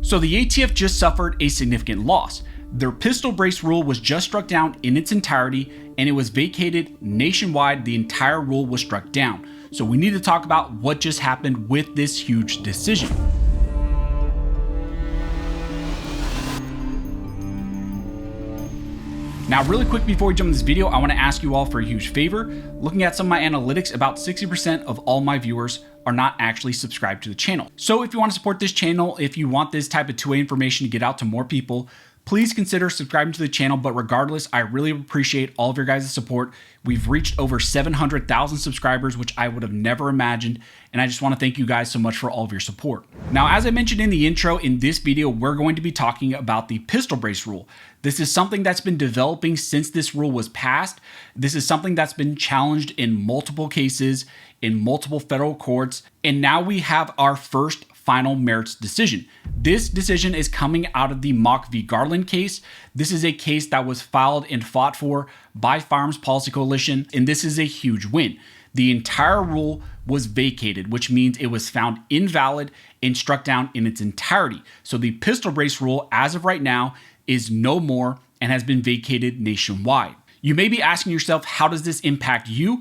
So the ATF just suffered a significant loss. Their pistol brace rule was just struck down in its entirety, and it was vacated nationwide. The entire rule was struck down. So we need to talk about what just happened with this huge decision. Now, really quick before we jump into this video, I want to ask you all for a huge favor. Looking at some of my analytics, about 60% of all my viewers are not actually subscribed to the channel. So if you want to support this channel, if you want this type of two-way information to get out to more people, please consider subscribing to the channel. But regardless, I really appreciate all of your guys' support. We've reached over 700,000 subscribers, which I would have never imagined. And I just want to thank you guys so much for all of your support. Now, as I mentioned in the intro, in this video, we're going to be talking about the pistol brace rule. This is something that's been developing since this rule was passed. This is something that's been challenged in multiple cases, in multiple federal courts. And now we have our first final merits decision. This decision is coming out of the Mock v. Garland case. This is a case that was filed and fought for by Firearms Policy Coalition, and this is a huge win. The entire rule was vacated, which means it was found invalid and struck down in its entirety. So the pistol brace rule, as of right now, is no more and has been vacated nationwide. You may be asking yourself, how does this impact you?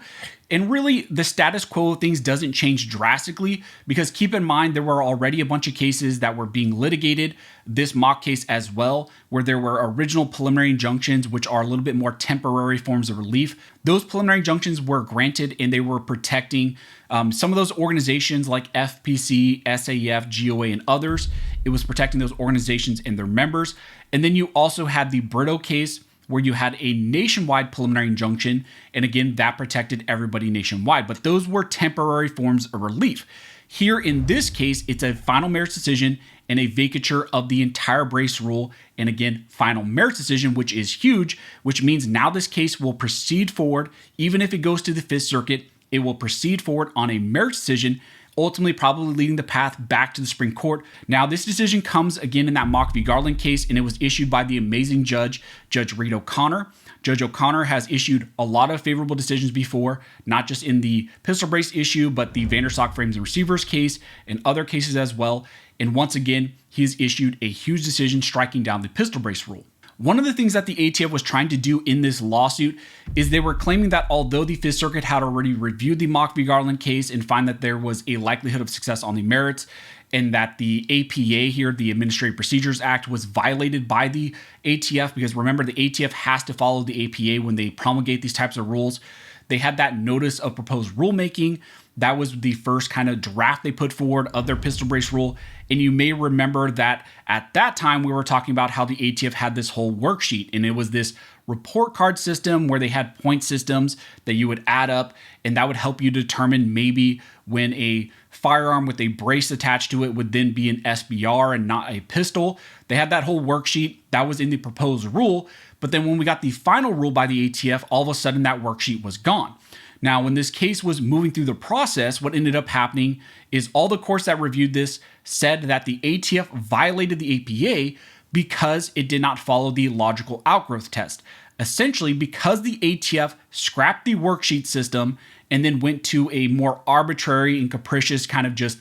And really, the status quo of things doesn't change drastically, because keep in mind, there were already a bunch of cases that were being litigated, this mock case as well, where there were original preliminary injunctions, which are a little bit more temporary forms of relief. Those preliminary injunctions were granted and they were protecting some of those organizations like FPC, SAF, GOA, and others. It was protecting those organizations and their members. And then you also had the Brito case, where you had a nationwide preliminary injunction, and again, that protected everybody nationwide, but those were temporary forms of relief. Here in this case, it's a final merits decision and a vacature of the entire brace rule, and again, final merits decision, which is huge, which means now this case will proceed forward. Even if it goes to the Fifth Circuit, it will proceed forward on a merits decision, ultimately probably leading the path back to the Supreme Court. Now, this decision comes again in that Mock v. Garland case, and it was issued by the amazing judge, Judge Reed O'Connor. Judge O'Connor has issued a lot of favorable decisions before, not just in the pistol brace issue, but the Vanderstock frames and receivers case and other cases as well. And once again, he's issued a huge decision striking down the pistol brace rule. One of the things that the ATF was trying to do in this lawsuit is they were claiming that although the Fifth Circuit had already reviewed the Mock v. Garland case and found that there was a likelihood of success on the merits, and that the APA here, the Administrative Procedures Act, was violated by the ATF, because remember, the ATF has to follow the APA when they promulgate these types of rules. They had that notice of proposed rulemaking. That was the first kind of draft they put forward of their pistol brace rule. And you may remember that at that time, we were talking about how the ATF had this whole worksheet, and it was this report card system where they had point systems that you would add up, and that would help you determine maybe when a firearm with a brace attached to it would then be an SBR and not a pistol. They had that whole worksheet that was in the proposed rule. But then when we got the final rule by the ATF, all of a sudden that worksheet was gone. Now, when this case was moving through the process, what ended up happening is all the courts that reviewed this said that the ATF violated the APA because it did not follow the logical outgrowth test. Essentially, because the ATF scrapped the worksheet system and then went to a more arbitrary and capricious kind of just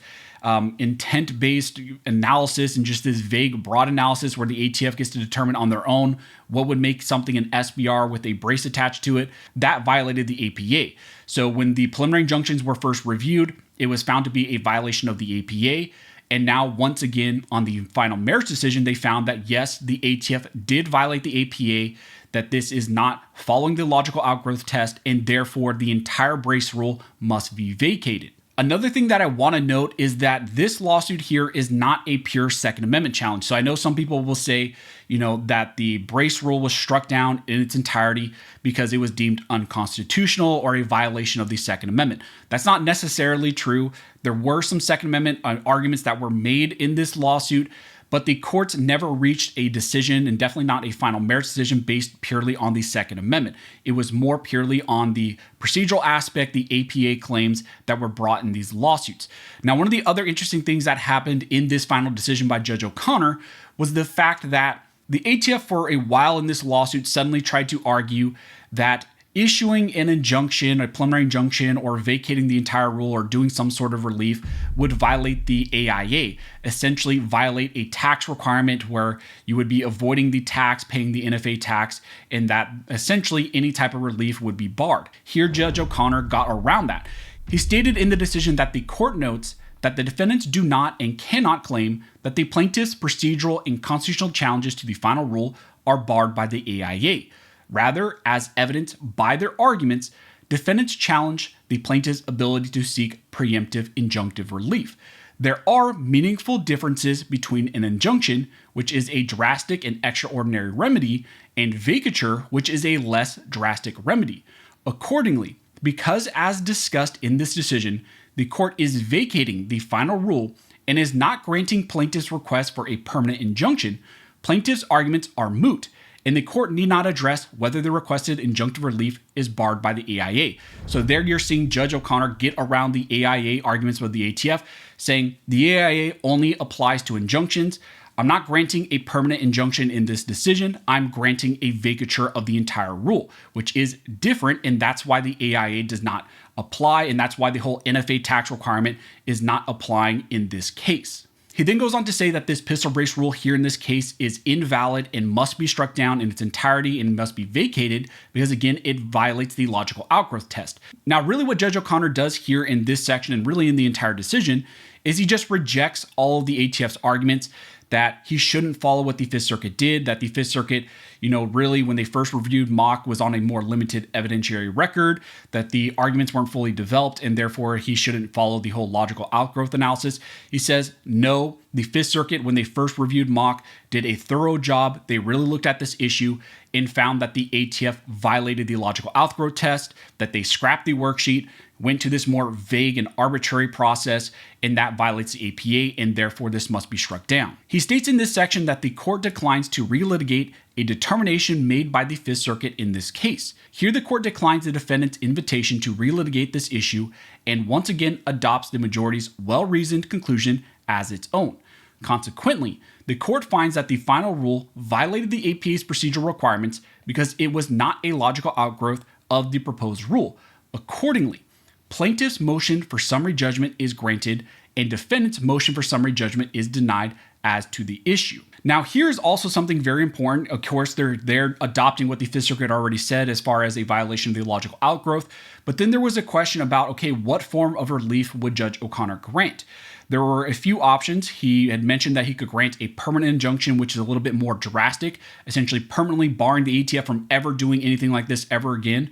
intent-based analysis and just this vague, broad analysis where the ATF gets to determine on their own what would make something an SBR with a brace attached to it, that violated the APA. So when the preliminary injunctions were first reviewed, it was found to be a violation of the APA. And now, once again, on the final merits decision, they found that yes, the ATF did violate the APA, that this is not following the logical outgrowth test, and therefore the entire brace rule must be vacated. Another thing that I want to note is that this lawsuit here is not a pure Second Amendment challenge. So I know some people will say, that the brace rule was struck down in its entirety because it was deemed unconstitutional or a violation of the Second Amendment. That's not necessarily true. There were some Second Amendment arguments that were made in this lawsuit, but the courts never reached a decision, and definitely not a final merits decision based purely on the Second Amendment. It was more purely on the procedural aspect, the APA claims that were brought in these lawsuits. Now, one of the other interesting things that happened in this final decision by Judge O'Connor was the fact that the ATF for a while in this lawsuit suddenly tried to argue that issuing an injunction, a preliminary injunction, or vacating the entire rule or doing some sort of relief would violate the AIA, essentially violate a tax requirement where you would be avoiding the tax, paying the NFA tax, and that essentially any type of relief would be barred. Here, Judge O'Connor got around that. He stated in the decision that the court notes that the defendants do not and cannot claim that the plaintiff's procedural and constitutional challenges to the final rule are barred by the AIA. Rather, as evidenced by their arguments, defendants challenge the plaintiff's ability to seek preemptive injunctive relief. There are meaningful differences between an injunction, which is a drastic and extraordinary remedy, and vacature, which is a less drastic remedy. Accordingly, because as discussed in this decision, the court is vacating the final rule and is not granting plaintiff's request for a permanent injunction, plaintiff's arguments are moot, and the court need not address whether the requested injunctive relief is barred by the AIA. So there you're seeing Judge O'Connor get around the AIA arguments with the ATF, saying the AIA only applies to injunctions. I'm not granting a permanent injunction in this decision. I'm granting a vacature of the entire rule, which is different, and that's why the AIA does not apply, and that's why the whole NFA tax requirement is not applying in this case. He then goes on to say that this pistol brace rule here in this case is invalid and must be struck down in its entirety and must be vacated because, again, it violates the logical outgrowth test. Now, really what Judge O'Connor does here in this section and really in the entire decision is he just rejects all of the ATF's arguments that he shouldn't follow what the Fifth Circuit did, that the Fifth Circuit, really when they first reviewed Mock was on a more limited evidentiary record, that the arguments weren't fully developed, and therefore he shouldn't follow the whole logical outgrowth analysis. He says, no, the Fifth Circuit, when they first reviewed Mock, did a thorough job. They really looked at this issue and found that the ATF violated the logical outgrowth test, that they scrapped the worksheet, went to this more vague and arbitrary process, and that violates the APA, and therefore this must be struck down. He states in this section that the court declines to relitigate a determination made by the Fifth Circuit in this case. Here, the court declines the defendant's invitation to relitigate this issue and once again adopts the majority's well-reasoned conclusion as its own. Consequently, the court finds that the final rule violated the APA's procedural requirements because it was not a logical outgrowth of the proposed rule. Accordingly, plaintiff's motion for summary judgment is granted and defendant's motion for summary judgment is denied as to the issue. Now, here's also something very important. Of course, they're adopting what the Fifth Circuit already said as far as a violation of the logical outgrowth. But then there was a question about, okay, what form of relief would Judge O'Connor grant? There were a few options. He had mentioned that he could grant a permanent injunction, which is a little bit more drastic, essentially permanently barring the ATF from ever doing anything like this ever again.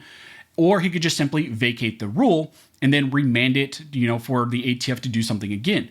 Or he could just simply vacate the rule and then remand it, for the ATF to do something again.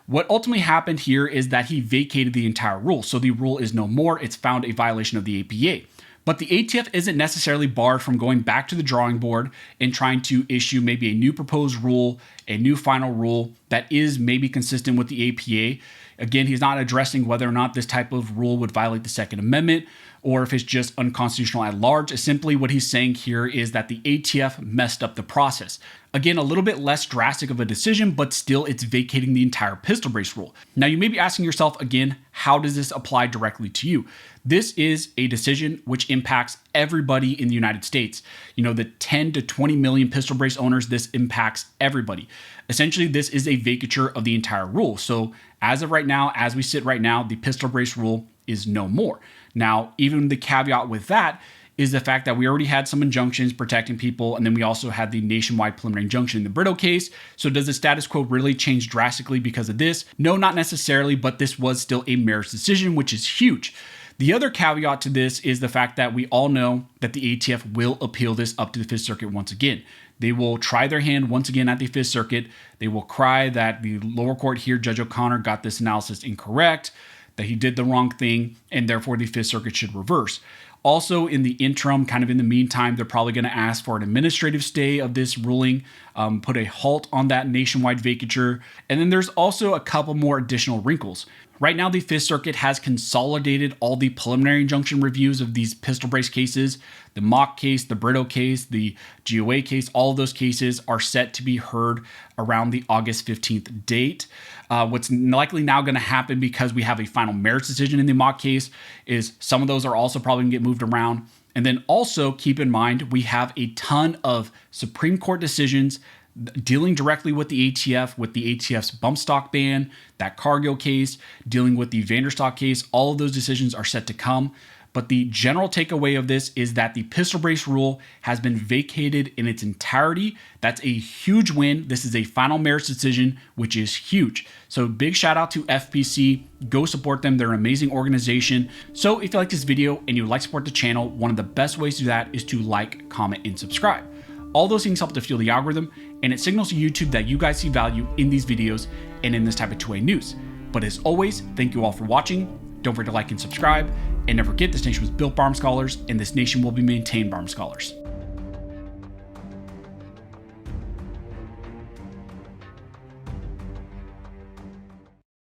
What ultimately happened here is that he vacated the entire rule. So the rule is no more. It's found a violation of the APA. But the ATF isn't necessarily barred from going back to the drawing board and trying to issue maybe a new proposed rule, a new final rule that is maybe consistent with the APA. Again, he's not addressing whether or not this type of rule would violate the Second Amendment or if it's just unconstitutional at large. Simply what he's saying here is that the ATF messed up the process. Again, a little bit less drastic of a decision, but still it's vacating the entire pistol brace rule. Now, you may be asking yourself again, how does this apply directly to you? This is a decision which impacts everybody in the United States. The 10 to 20 million pistol brace owners, this impacts everybody. Essentially, this is a vacature of the entire rule. So as of right now, as we sit right now, the pistol brace rule is no more. Now, even the caveat with that is the fact that we already had some injunctions protecting people, and then we also had the nationwide preliminary injunction in the Brito case. So does the status quo really change drastically because of this? No, not necessarily, but this was still a merits decision, which is huge. The other caveat to this is the fact that we all know that the ATF will appeal this up to the Fifth Circuit once again. They will try their hand once again at the Fifth Circuit. They will cry that the lower court here, Judge O'Connor, got this analysis incorrect, that he did the wrong thing, and therefore the Fifth Circuit should reverse. Also, in the interim, kind of in the meantime, they're probably going to ask for an administrative stay of this ruling, put a halt on that nationwide vacature. And then there's also a couple more additional wrinkles. Right now, the Fifth Circuit has consolidated all the preliminary injunction reviews of these pistol brace cases. The Mock case, the Brito case, the GOA case, all of those cases are set to be heard around the August 15th date. What's likely now going to happen, because we have a final merits decision in the Mock case, is some of those are also probably going to get moved around. And then also keep in mind, we have a ton of Supreme Court decisions dealing directly with the ATF's bump stock ban, that Cargill case, dealing with the Vanderstock case. All of those decisions are set to come. But the general takeaway of this is that the pistol brace rule has been vacated in its entirety. That's a huge win. This is a final merits decision, which is huge. So big shout out to FPC. Go support them. They're an amazing organization. So if you like this video and you would like to support the channel, one of the best ways to do that is to like, comment, and subscribe. All those things help to fuel the algorithm, and it signals to YouTube that you guys see value in these videos and in this type of 2A news. But as always, thank you all for watching. Don't forget to like and subscribe. And never forget, this nation was built by armed scholars, and this nation will be maintained by armed scholars.